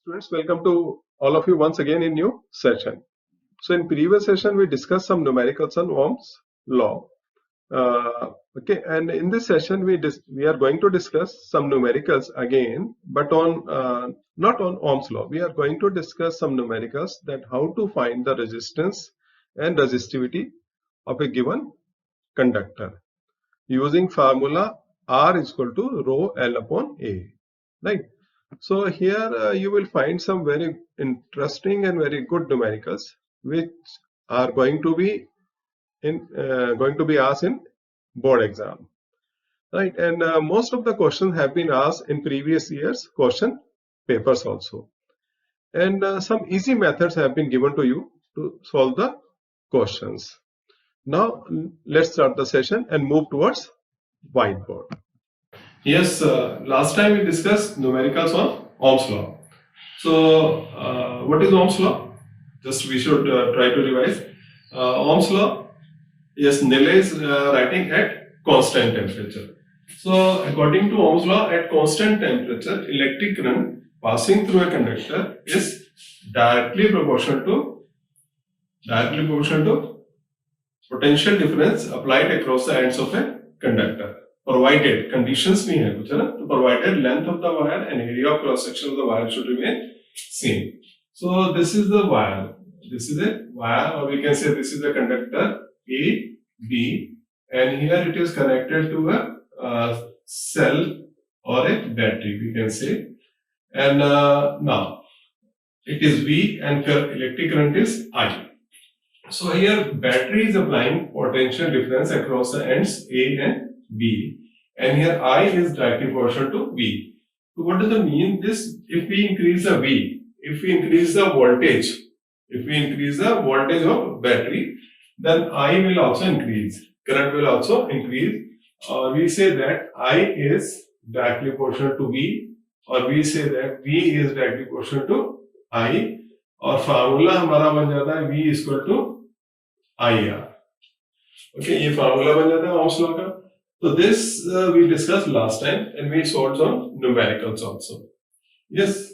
Students, welcome to all of you once again in new session. So in previous session we discussed some numericals on Ohm's law. Okay, and in this session we are going to discuss some numericals again, but on not on Ohm's law. We are going to discuss some numericals that how to find the resistance and resistivity of a given conductor using formula R is equal to rho L upon A, right? So here you will find some very interesting and very good numericals which are going to be asked in board exam, right? And most of the questions have been asked in previous years question papers also, and some easy methods have been given to you to solve the questions. Now let's start the session and move towards whiteboard. Yes, last time we discussed numericals on Ohm's law. So, what is Ohm's law? Just we should try to revise. Ohm's law, yes, Nile is writing at constant temperature. So, according to Ohm's law, at constant temperature, electric current passing through a conductor is directly proportional to potential difference applied across the ends of a conductor. Provided conditions नहीं है कुछ है ना, तो provided length of the wire and area of cross section of the wire should remain same. So this is the wire. This is a wire, or we can say this is a conductor A, B, and here it is connected to a cell or a battery, we can say. And now it is V and electric current is I. So here battery is applying potential difference across the ends A and B, and here I is directly proportional to V. So what does it mean? This, if we increase the V, if we increase the voltage, of battery, then I will also increase, current will also increase, or we say that I is directly proportional to V, or we say that V is directly proportional to I, और formula हमारा बन जाता है V is equal to IR. Okay, ये formula बन जाता है Ohm's law का. So this we discussed last time, and we solved some numericals also. Yes.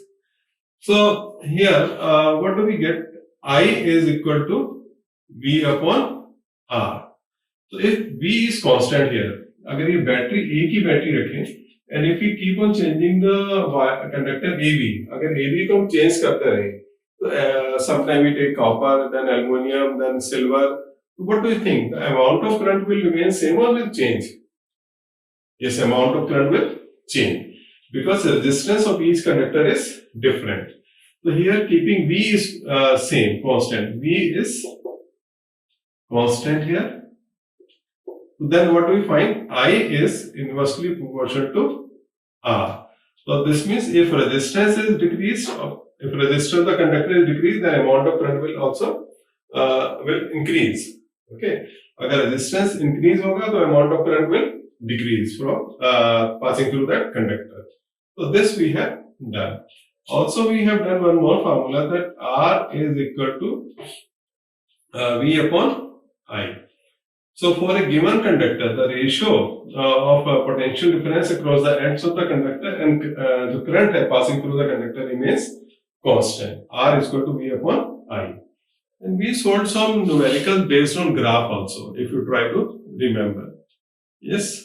So here, what do we get? I is equal to V upon R. So if V is constant here, अगर ये battery एक ही battery रखें, and if we keep on changing the conductor AB, अगर AB को हम change करते रहें, तो sometime we take copper, then aluminum, then silver. What do you think? The amount of current will remain same or will change? Yes, amount of current will change because the resistance of each conductor is different. So here keeping V is same, constant. V is constant here. Then what do we find? I is inversely proportional to R. So this means if resistance is decreased, if resistance of the conductor is decreased, the amount of current will also will increase. Okay. अगर resistance increase होगा, तो amount of current will decrease from passing through that conductor. So this we have done. Also we have done one more formula, that R is equal to V upon I. So for a given conductor, the ratio of potential difference across the ends of the conductor and the current passing through the conductor remains constant. R is equal to V upon I. And we solved some numericals based on graph also, if you try to remember. Yes.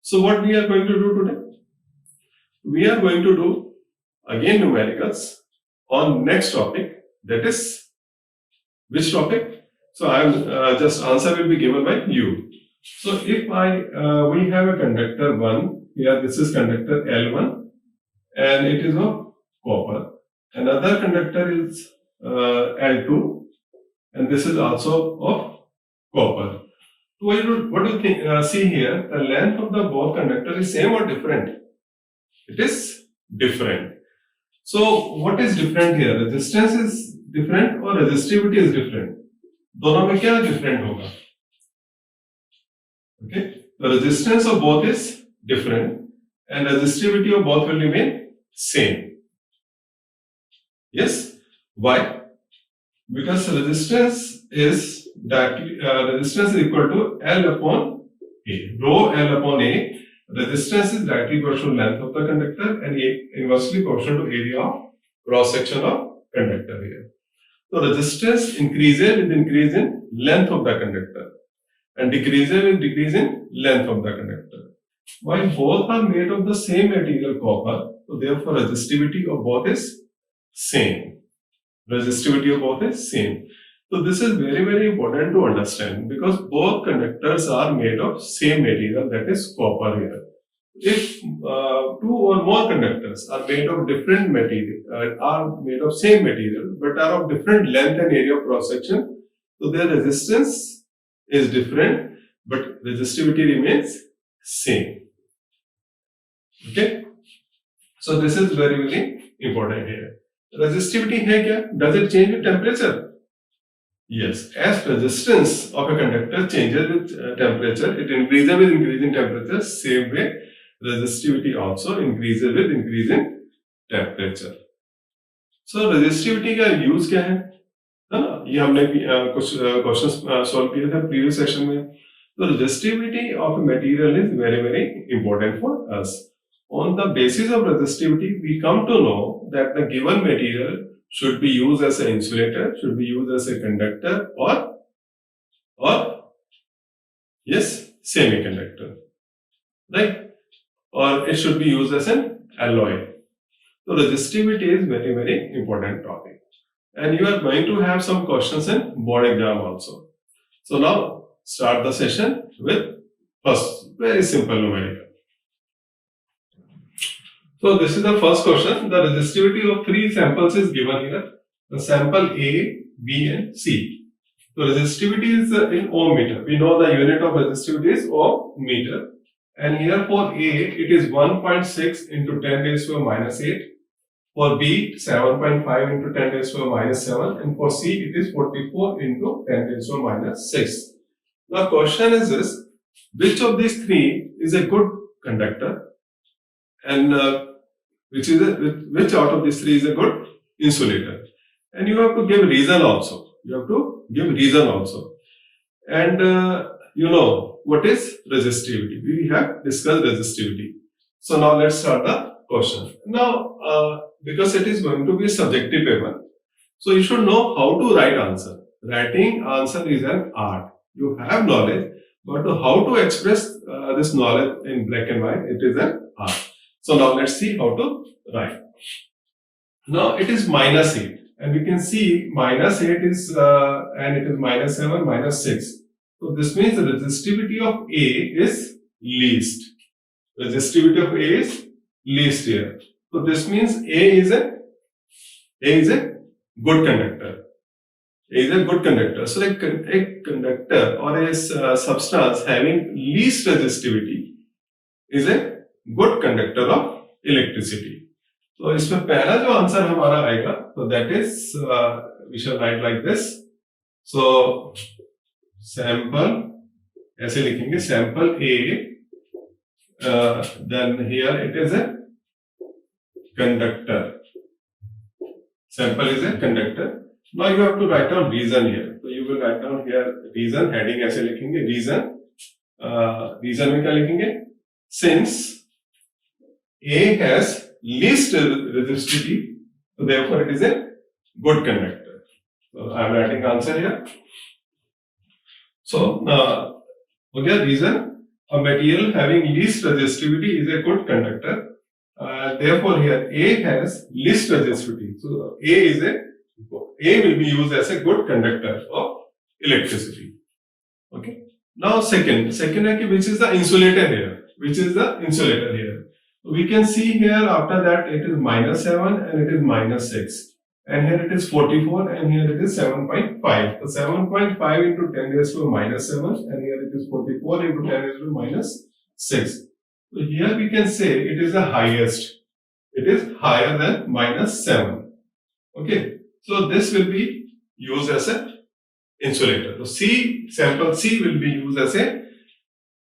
So what we are going to do today? We are going to do again numericals on next topic, that is which topic? So I am just answer will be given by you. So if we have a conductor 1, here this is conductor L1 and it is of copper. Another conductor is L2 and this is also of copper. What do you think? See here, the length of the both conductor is same or different? It is different. So what is different here? Resistance is different or resistivity is different? दोनों में क्या different होगा? Okay, the resistance of both is different and resistivity of both will remain same. Yes. Why? Because resistance is equal to L upon A. Rho L upon A. Resistance is directly proportional to length of the conductor and inversely proportional to area of cross section of conductor here. So resistance increases with increase in length of the conductor and decreases with decrease in length of the conductor. While both are made of the same material, copper, so therefore resistivity of both is same. Resistivity of both is same. So this is very, very important to understand because both conductors are made of same material, that is copper here. If two or more conductors are made of different material, are made of same material but are of different length and area of cross section, so their resistance is different but resistivity remains same. Okay, so this is very, very important here. Resistivity hai kya? Does it change with temperature? Yes, as resistance of a conductor changes with temperature, it increases with increasing temperature. Same way, resistivity also increases with increasing temperature. So resistivity का use क्या है ना? ये हमने कुछ questions solve किए थे previous session में. So resistivity of a material is very, very important for us. On the basis of resistivity, we come to know that the given material should be used as an insulator, should be used as a conductor, or yes, semiconductor, right? Or it should be used as an alloy. So resistivity is very, very important topic. And you are going to have some questions in board exam also. So now start the session with first very simple numerical. So this is the first question. The resistivity of three samples is given here. The sample A, B and C. So resistivity is in ohm meter. We know the unit of resistivity is ohm meter. And here for A, it is 1.6 into 10 raised to the minus 8. For B, 7.5 into 10 raised to the minus 7. And for C, it is 44 into 10 raised to the minus 6. The question is this: which of these three is a good conductor? And which out of these three is a good insulator? And you have to give reason also. You have to give reason also. And you know what is resistivity. We have discussed resistivity. So now let's start the question. Now, because it is going to be a subjective paper, so you should know how to write answer. Writing answer is an art. You have knowledge, but how to express this knowledge in black and white, it is an art. So now let's see how to write. Now it is minus 8 and we can see minus 8 is and it is minus 7, minus 6. So this means the resistivity of A is least. Resistivity of A is least here. So this means A is a good conductor. A is a good conductor. So a conductor or a substance having least resistivity is a good conductor of electricity. So इसमें पहला जो answer हमारा आएगा, so that is we shall write like this. So sample ऐसे लिखेंगे sample A, then here it is a conductor. Sample is a conductor. Now you have to write down reason here. So you will write down here reason, heading ऐसे लिखेंगे reason. Reason में क्या लिखेंगे? Since A has least resistivity, so therefore it is a good conductor. So I am writing answer here. So okay, reason: a material having least resistivity is a good conductor. Therefore here A has least resistivity. So A will be used as a good conductor of electricity. Okay. Now second है कि which is the insulator here? Which is the insulator here? We can see here after that it is minus 7 and it is minus 6. And here it is 44 and here it is 7.5. So 7.5 into 10 raised to minus 7 and here it is 44 into 10 raised to minus 6. So here we can say it is the highest. It is higher than minus 7. Okay. So this will be used as an insulator. So sample C will be used as a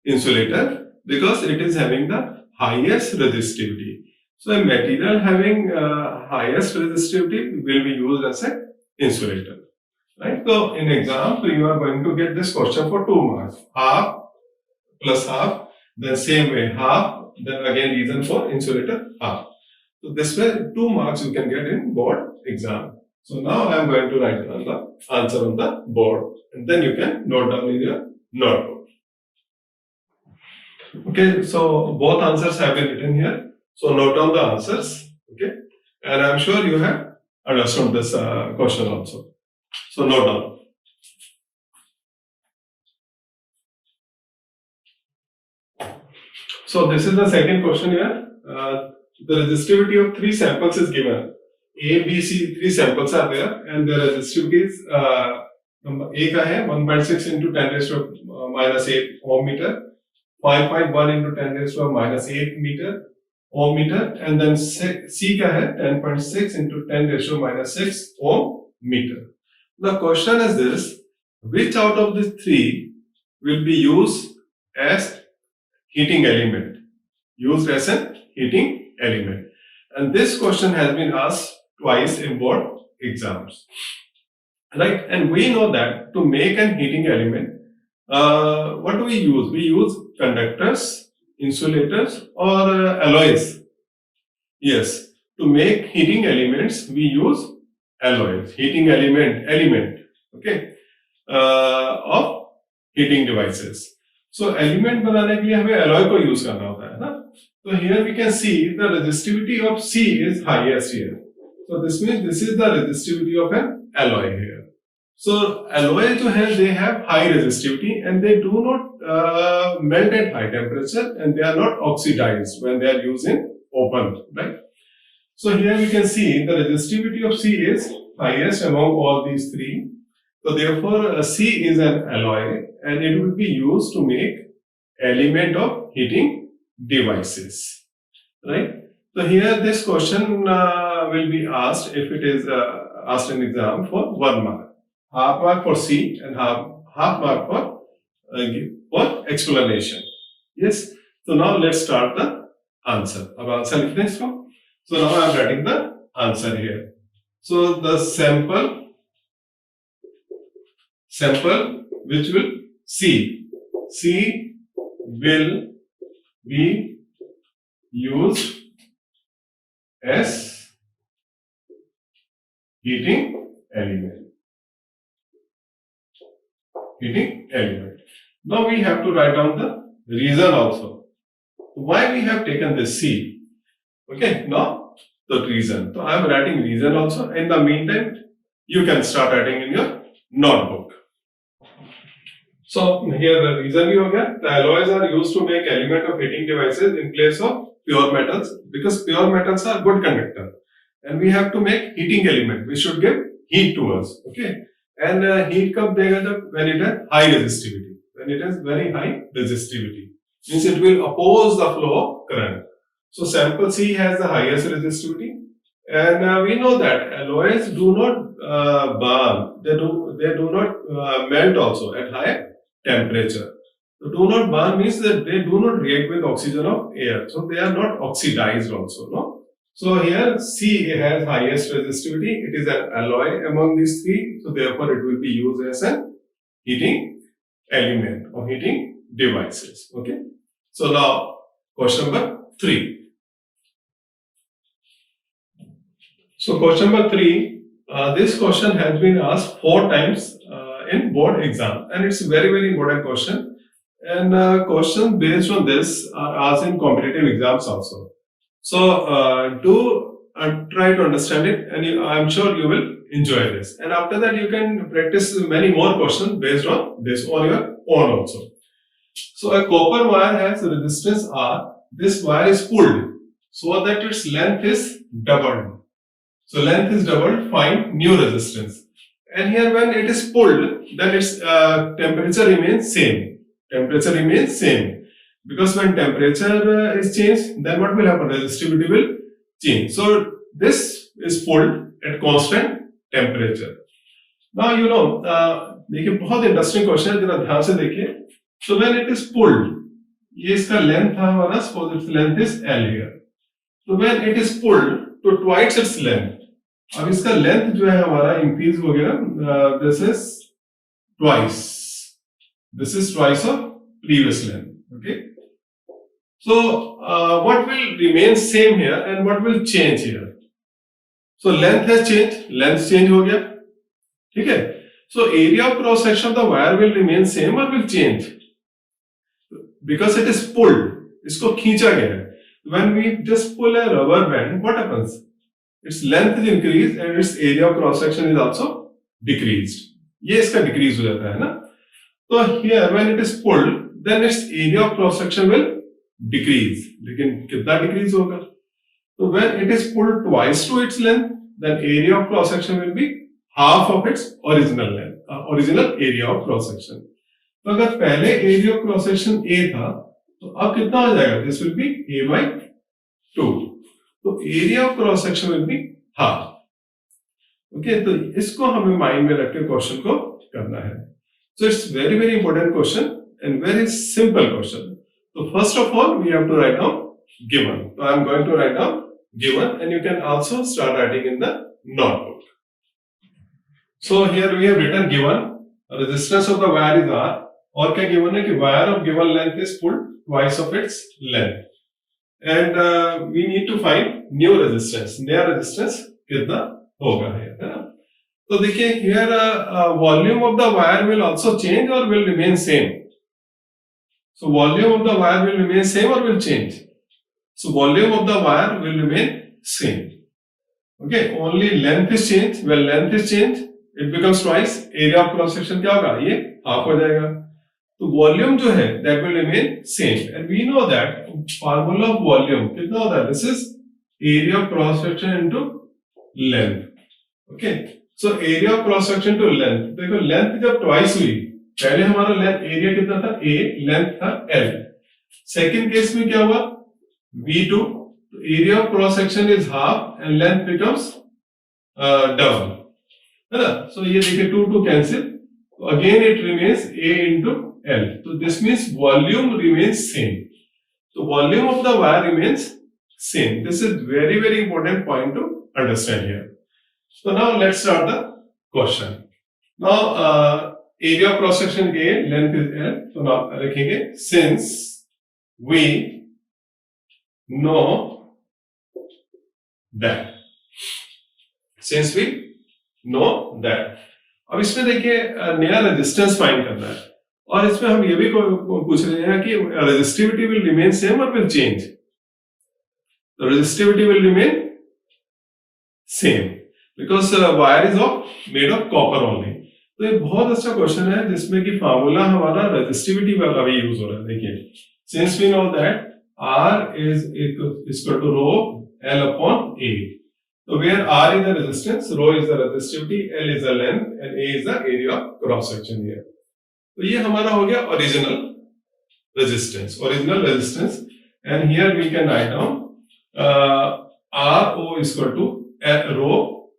insulator because it is having the highest resistivity. So a material having highest resistivity will be used as an insulator. Right? So in exam, so you are going to get this question for 2 marks. Half plus half, then same way half, then again reason for insulator half. So this way 2 marks you can get in board exam. So now I am going to write down the answer on the board, and then you can note down in your notebook. Okay, so both answers have been written here. So note down the answers. Okay, and I'm sure you have understood this question also. So note down. So this is the second question here. The resistivity of 3 samples is given. A, B, C, 3 samples are there, and the resistivity is number A का है 1.6 into 10 raised to minus 8 ohm meter, 5.1 into 10 raised to minus 8 ohm meter, and then C का है 10.6 into 10 raised to minus 6 ohm meter. The question is this: which out of the 3 will be used as heating element? Used as a heating element. And this question has been asked twice in board exams. Right? And we know that to make an heating element, what do we use? We use conductors, insulators, or alloys. Yes. To make heating elements, we use alloys. Heating element. Okay. Of heating devices. So element बनाने के लिए हमें alloy को use करना होता है ना. So here we can see the resistivity of C is highest here. So this means this is the resistivity of an alloy here. So alloy जो है they have high resistivity and they do not melt at high temperature and they are not oxidized when they are used in open, right? So here we can see the resistivity of C is highest among all these 3. So therefore C is an alloy and it will be used to make element of heating devices, right? So here this question will be asked if it is asked in exam for 1 mark, half mark for C and half mark for explanation. Yes. So now let's start the answer. अब answer लिखते हैं इसको. So now I am writing the answer here. So the sample which will C will be used as heating element. Now we have to write down the reason also. Why we have taken this C? Okay, now the reason. So I am writing reason also. In the meantime, you can start writing in your notebook. So here the reason भी हो गया. The alloys are used to make element of heating devices in place of pure metals because pure metals are good conductor, and we have to make heating element which should give heat to us. Okay, and heat कब देगा जब when it has high resistivity. When it has very high resistivity, means it will oppose the flow of current. So sample C has the highest resistivity, and we know that alloys do not burn. They do not melt also at high temperature. So do not burn means that they do not react with oxygen of air. So they are not oxidized also. No. So here C has highest resistivity. It is an alloy among these 3. So therefore it will be used as a heating element or heating devices. Okay. So now question number 3. So question number 3. This question has been asked 4 times in board exam, and it's a very important question. And questions based on this are asked in competitive exams also. So do try to understand it, and I'm sure you will enjoy this. And after that, you can practice many more questions based on this on your own also. So a copper wire has resistance R. This wire is pulled so that its length is doubled. So length is doubled, find new resistance. And here when it is pulled, then its temperature remains same. Because when temperature is changed, then what will happen? Resistivity will change. So this is pulled at constant temperature. Now you know, देखिए बहुत interesting question है, जरा ध्यान से देखिए. So when it is pulled, ये इसका length था हमारा, suppose its length is L here. So when it is pulled to twice its length, अब इसका लेंथ जो है हमारा इंक्रीज हो गया. This is twice of previous length. Okay, So what will remain same here and what will change here? So length has changed, length change हो गया, ठीक है? So area of cross section of the wire will remain same or will change? Because it is pulled, इसको खींचा गया है. When we just pull a rubber band, what happens? Its length is increased and its area of cross section is also decreased. ये इसका decrease हो जाता है ना? So here when it is pulled, then its area of cross section will decrease. लेकिन कितना decrease होगा? So when it is pulled twice to its length, then area of cross section will be half of its original length, original area of cross section. तो अगर पहले area of cross section A था, तो अब कितना हो जाएगा? This will be A by 2. तो area of cross section will be half. Okay, तो इसको हमें माइंड में रख के क्वेश्चन को करना है. So it's very very important question and very simple question. So first of all, we have to write down given. So I am going to write down given, and you can also start writing in the notebook. So here we have written given resistance of the wire is R. और क्या given है कि wire of given length is pulled twice of its length, and we need to find new resistance. नया resistance कितना होगा है ना? तो देखिए here volume of the wire will also change or will remain same. So volume of the wire will remain same or will change? So volume of the wire will remain same. Okay, only length is changed. When length is changed, it becomes twice. Area of cross section क्या होगा? ये half हो जाएगा. तो volume जो है that will remain same, and we know that formula of volume कितना होता है? This is area of cross section into length. Okay, so area of cross section to length. देखो length जब twice हुई, पहले हमारा length area कितना था? A, length था L. Second case में क्या हुआ? V2, area of cross section is half and length becomes double, है ना? So ये देखिए 2 cancel. So again it remains A into L. So this means volume remains same. So volume of the wire remains same. This is very very important point to understand here. So now let's start the question. Now area of cross section A, length is L. So now लिखेंगे since we know that. Since we know that. अब इसमें देखिए नया resistance find करना है, और इसमें हम ये भी पूछ रहे हैं कि रेजिस्टिविटी विल रिमेन सेम और will change? Resistivity will remain same because wire is made of copper only. तो ये बहुत अच्छा क्वेश्चन है जिसमें कि फार्मूला हमारा रेजिस्टिविटी वाला भी यूज हो रहा है. देखिए since we know that R is equal to rho L upon A. So where R is the resistance, rho is the resistivity, L is the length, and A is the area of cross section here. तो ये हमारा हो गया original resistance, and here we can write down Rho is equal to rho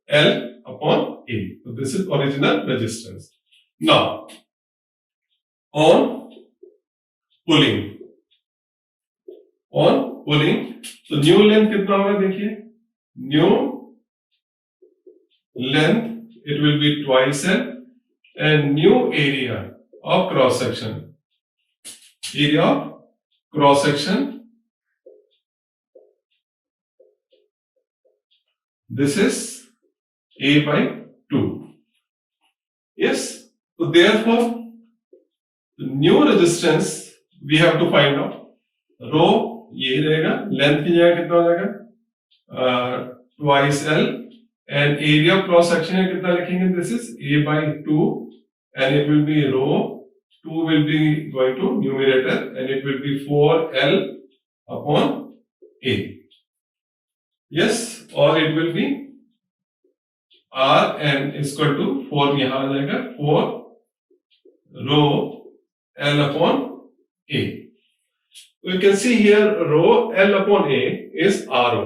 L upon A. So this is original resistance. Now on pulling, तो new length कितना होगा? देखिए new length it will be twice L, and new area of cross section. Area of cross section. This is A by 2. Yes. So therefore, the new resistance we have to find out. Rho यही रहेगा, length की जगह कितना हो जाएगा? Twice L, and area of cross section है कितना लिखेंगे? This is A by 2, and it will be rho. 2 will be going to numerator, and it will be 4L upon A. Yes, or it will be R and is equal to 4 यहाँ आ जाएगा, 4 rho L upon A. You can see here rho L upon A is Rho.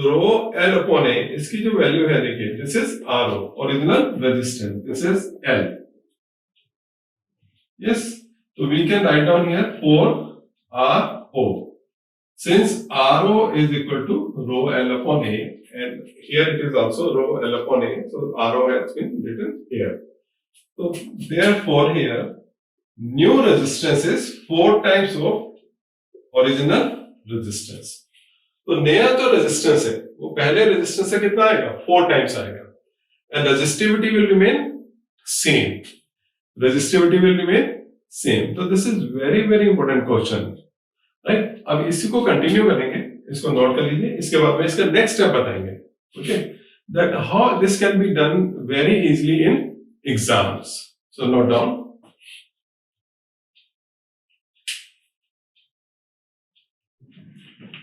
Rho L upon A, इसकी जो value है देखिए, this is Rho, original resistance. This is L. Yes, so we can write down here 4Rho. Since Rho is equal to rho L upon A, and here it is also rho L upon A, so Rho has been written here. So therefore here new resistance is 4 times of original resistance. तो नया जो resistance है वो पहले resistance से कितना आएगा, 4 times आएगा, and resistivity will remain same, resistivity will remain same. तो this is very very important question, right. अब इसी को कंटिन्यू करेंगे, इसको नोट कर लीजिए, इसके बाद में इसका नेक्स्ट स्टेप बताएंगे, okay, that how this can be done very easily in exams. So note down.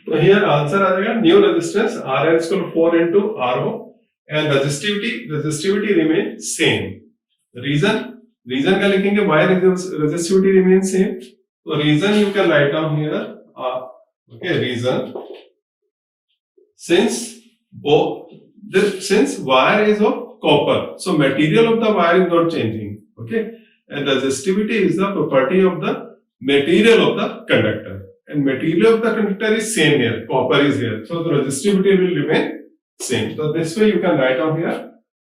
तो हियर आंसर आ जाएगा new resistance RL is equal to 4 into RO and resistivity remain same. Reason क्या लिखेंगे, why resistivity remain same? So reason you can write down here, okay, reason, since wire is of copper, so material of the wire is not changing, okay, and resistivity is the property of the material of the conductor. And material of the conductor is same here, copper is here, so the resistivity will remain same. So this way you can write down here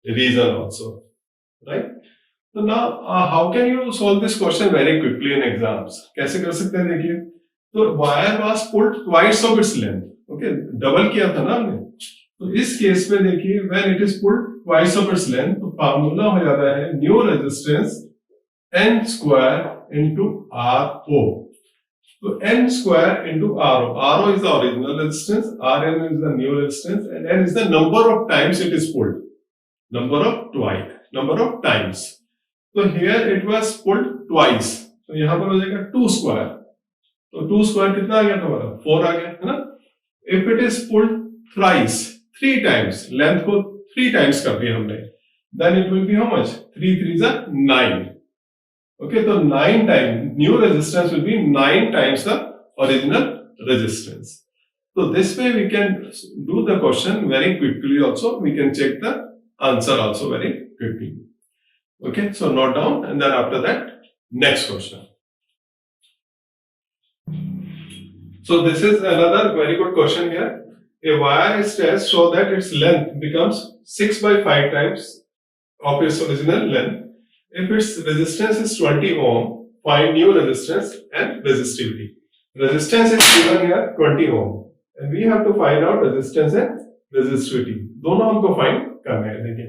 reason also, right? So now how can you solve this question very quickly in exams? कैसे कर सकते हैं, देखिए, तो wire was pulled twice of its length, okay, double किया था ना हमने, तो इस केस में देखिए when it is pulled twice of its length, तो फार्मूला हो जाता है new resistance N square into RO. So N square into RO. RO is the original resistance, Rn is the new resistance, and N is the number of times it is pulled. Number of times. So here it was pulled twice. तो यहाँ पर हो जाएगा 2 square. तो 2 square कितना आ गया हमारा, 4 आ गया, है ना? If it is pulled thrice, 3 times, length को 3 times कर दिया हमने, then it will be how much? 3 3s are 9. Okay, so 9 times, new resistance will be 9 times the original resistance. So this way we can do the question very quickly also, we can check the answer also very quickly. Okay, so note down, and then after that, next question. So this is another very good question here. A wire is stretched so that its length becomes 6 by 5 times of its original length. If its resistance is 20 ohm, find new resistance and resistivity. Resistance is given here 20 ohm, and we have to find out resistance and resistivity. दोनों हमको find करने हैं, देखिए.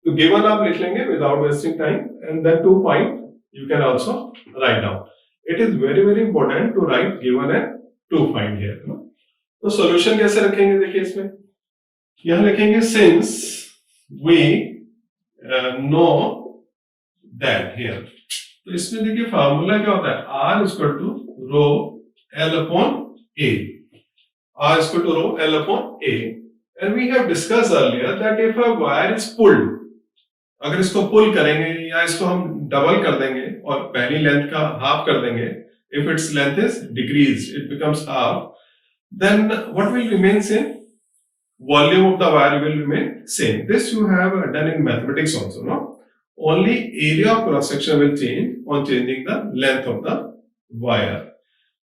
तो given आप लिख लेंगे without wasting time, and then to find you can also write down. It is very very important to write given and to find here. तो solution कैसे रखेंगे, देखिए इसमें यहाँ लिखेंगे since we know that here. तो इसमें देखिए फार्मूला क्या होता है, R is equal to rho L upon A. R is equal to rho L upon A. And we have discussed earlier that if a wire is pulled, अगर इसको पुल करेंगे या इसको हम डबल कर देंगे और पहली लेंथ का हाफ कर देंगे, if its length is decreased, it becomes half, then what will remain same? Volume of the wire will remain same. This you have done in mathematics also, no? Only area of cross section will change on changing the length of the wire,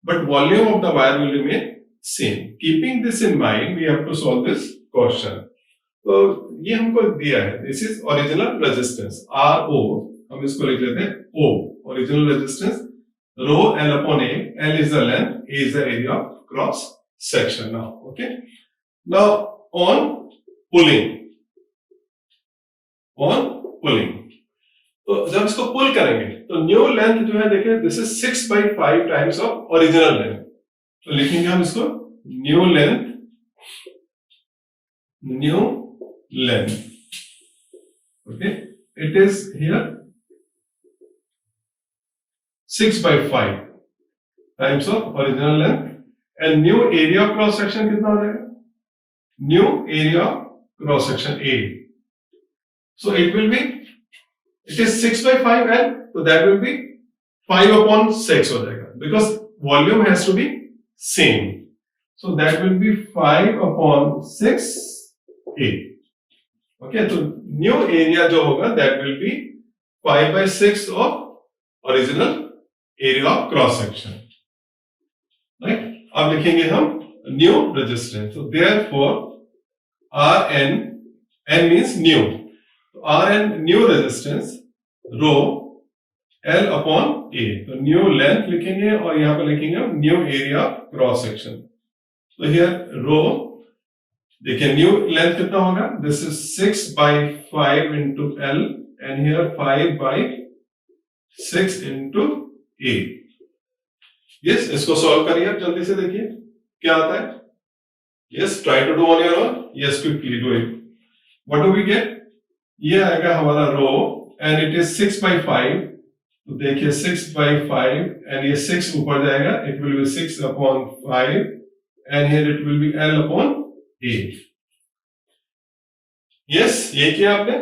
but volume of the wire will remain same. Keeping this in mind, we have to solve this question. तो ये हमको दिया है, this is original resistance RO, हम इसको लिख लेते हैं O, original resistance, rho L upon A, L is the length, A is the area of cross section. Now, okay. Now on pulling. तो जब इसको पुल करेंगे तो न्यू लेंथ जो है देखिए, this is 6 by 5 times of original length. तो लिखेंगे हम इसको new length, okay, it is here 6 by 5 times of original length, and new area of cross section कितना हो जाएगा, new area of cross section A. So it will be, it is 6 by 5 L, so that will be 5 upon 6 हो जाएगा, because volume has to be same. So that will be 5 upon 6 A. Okay, so new area जो होगा that will be 5 by 6 of original area of cross section. Right? अब लिखेंगे हम new resistance. So therefore Rn, N means new. Rn new resistance rho L upon A। तो new length लिखेंगे और यहाँ पर लिखेंगे न्यू एरिया क्रॉस सेक्शन। तो हियर रो, देखिए न्यू लेंथ कितना होगा, this is 6/5 into L and here 5/6 into A। Yes, इसको सॉल्व करिए आप जल्दी से, देखिए क्या आता है। Yes, try to do on your own. Yes, quickly do it. What do we get, ये आएगा हमारा रो एंड इट इज 6/5। तो देखिए 6/5 एंड ये 6 ऊपर जाएगा, it will be 6/5 and here it will be L upon A। Yes, ये किया आपने,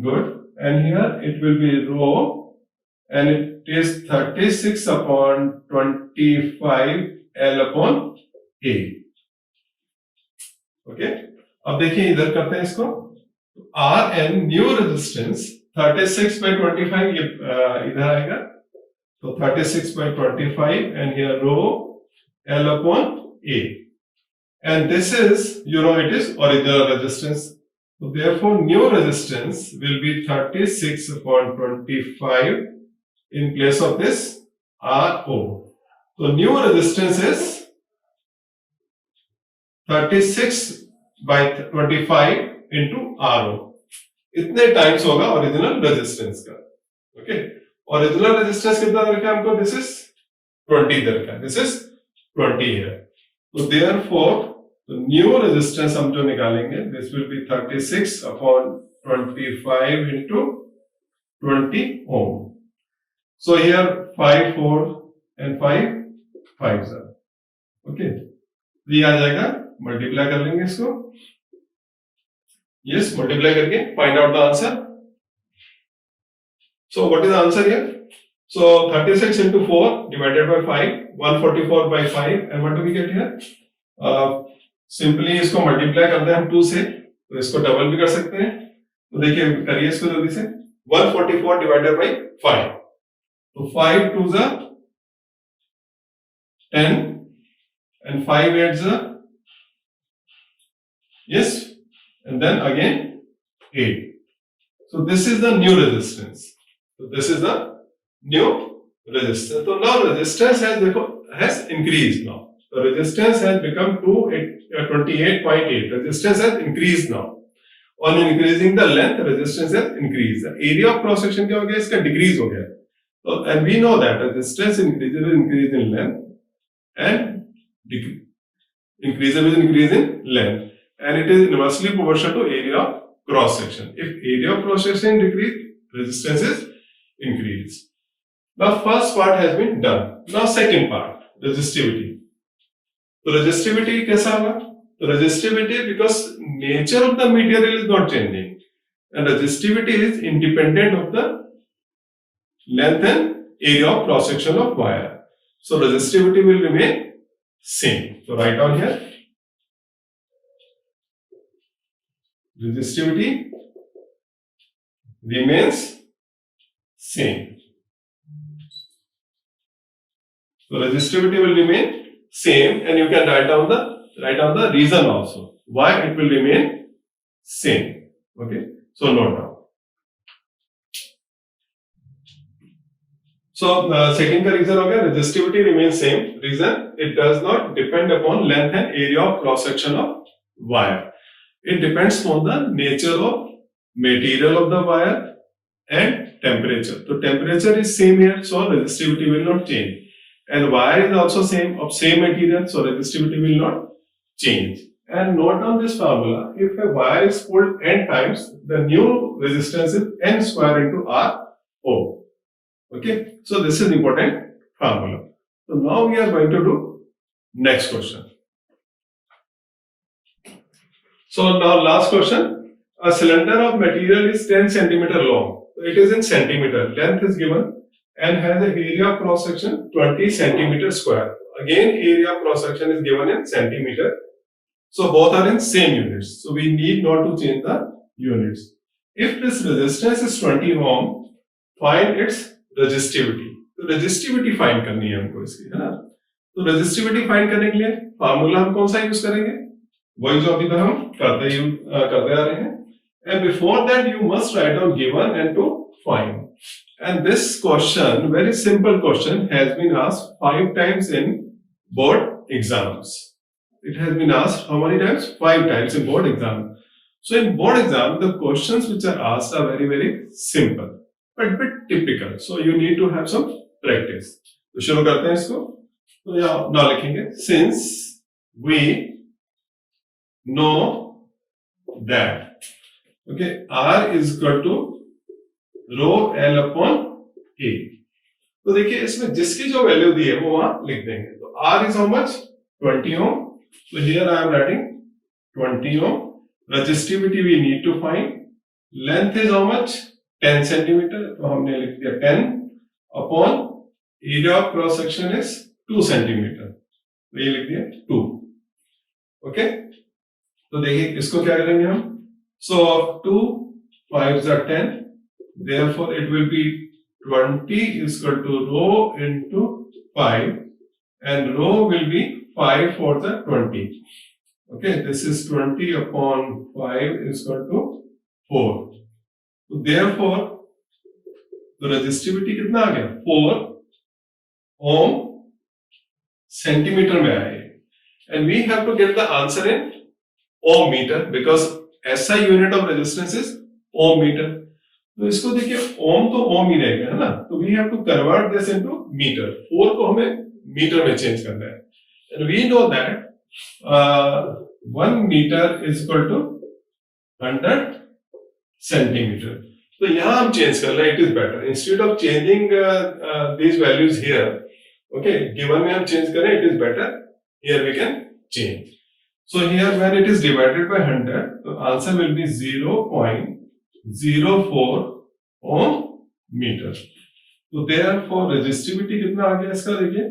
good. And here it will be rho and it is 36/25 L upon A। Okay, अब देखिए इधर करते हैं इसको। R एन न्यू रेजिस्टेंस 36/25, ये इधर आएगा, तो 36/25 and here rho L upon A, and this is, you know, it is original resistance. So therefore new resistance will be 36/25 in place of this RO. So new resistance is 36/25 into RO. इतने times होगा original resistance का। Okay, original resistance कितना दरकार हमको, this is 20 दरकार, this is 20 है। तो therefore new resistance हम जो निकालेंगे, this will be 36/25 into 20 ohm। So here 5 4 and 5 5 sir. Okay, ये आ जाएगा, मल्टीप्लाई कर लेंगे इसको। Yes, multiply करके find out the answer. So what is the answer here? So 36 into 4 divided by 5, 144/5, and what do we get here? Simply इसको multiply करते हैं हम 2 से, तो इसको डबल भी कर सकते हैं। तो देखिए करिए इसको जल्दी से, 144 divided by 5, तो 5 2s are 10 and 5 8s are, yes, and then again 8. So this is the new resistance. So this is the new resistance. So now resistance has increased now. The resistance has become 28.8. Resistance has increased now. On increasing the length, resistance has increased. The area of cross section क्या हो गया, इसका decrease हो गया। So and we know that resistance increases with increase in length and increases with increase in length. And it is inversely proportional to area of cross section. If area of cross section decrease, resistance is increased. Now first part has been done. Now second part, resistivity. So resistivity कैसा होगा? So resistivity, because nature of the material is not changing, and resistivity is independent of the length and area of cross section of wire. So resistivity will remain same. So write down here. Resistivity remains same. So resistivity will remain same, and you can write down the reason also why it will remain same. Okay, so note down. So second का reason हो गया, resistivity remains same. Reason, it does not depend upon length and area of cross section of wire. It depends on the nature of material of the wire and temperature. So temperature is same here, so resistivity will not change. And wire is also same, of same material, so resistivity will not change. And note down this formula. If a wire is pulled n times, the new resistance is n square into RO. Okay, so this is important formula. So now we are going to do next question. So now last question. A cylinder of material is 10 centimeter long. So it is in centimeter. Length is given and has a area of cross section 20 centimeter square. Again, area of cross section is given in centimeter. So both are in same units. So we need not to change the units. If this resistance is 20 ohm, find its resistivity. तो resistivity find करनी है हमको इसकी, है ना? तो resistivity find करने के लिए फार्मूला हम कौन सा यूज करेंगे? वही जो अभी तक हम करते आ रहे हैं। And before that you must write down given and to find. And this question, very simple question, has been asked 5 times in board exams. It has been asked how many times? 5 times in board exam. So in board exam, the questions which are asked are very, very simple, but bit typical. So you need to have some practice. तो शुरू करते हैं इसको. तो यहाँ now लिखेंगे, since we know that, okay, R is equal to rho L upon A. तो देखिए इसमें जिसकी जो वैल्यू दी है वो वहां लिख देंगे. तो R is how much? 20 ohm. So here I am writing 20 ohm. Resistivity we need to find. Length is how much? 10 centimeter. तो हमने लिख दिया 10 upon area of cross section is 2 centimeter. तो ये लिख दिया 2. Okay? तो देखिए इसको क्या करेंगे हम? So 2 5s are 10. Therefore it will be 20 is equal to rho into 5, and rho will be 5 for the 20. Okay, this is 20 upon 5 is equal to 4. So therefore, the resistivity कितना आ गया? 4 ohm centimeter में आया. And we have to get the answer in ohm meter because SI unit of resistance is ohm meter. तो इसको देखिए ओम तो ओम ही रहेगा, है ना. तो we have to convert this into meter. 4 को हमें मीटर में चेंज करना है. And we know that 1 meter is equal to 100 centimeter. तो यहां हम चेंज कर रहे हैं. It is better instead of changing these values here. Okay, given में हम चेंज करें, it is better here we can change. So here when it is divided by 100, तो answer will be 0.04 ohm meter. तो therefore resistivity कितना आ गया इसका? देखिए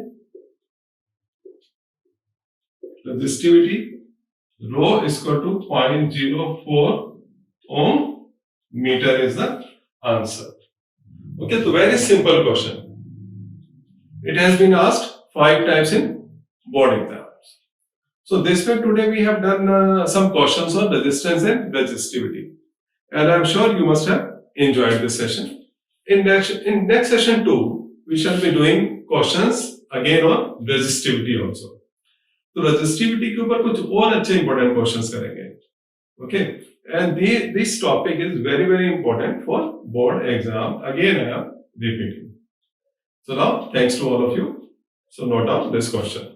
resistivity rho is equal to 0.04 ohm meter is the answer. Okay, so very simple question. It has been asked 5 times in board exams. So this way today we have done some questions on resistance and resistivity. And I'm sure you must have enjoyed this session. In next session 2, we shall be doing questions again on resistivity also. तो resistivity के ऊपर कुछ और अच्छे important questions करेंगे. Okay, and this topic is very, very important for board exam. Again, I am repeating. So now, thanks to all of you. So note down this question.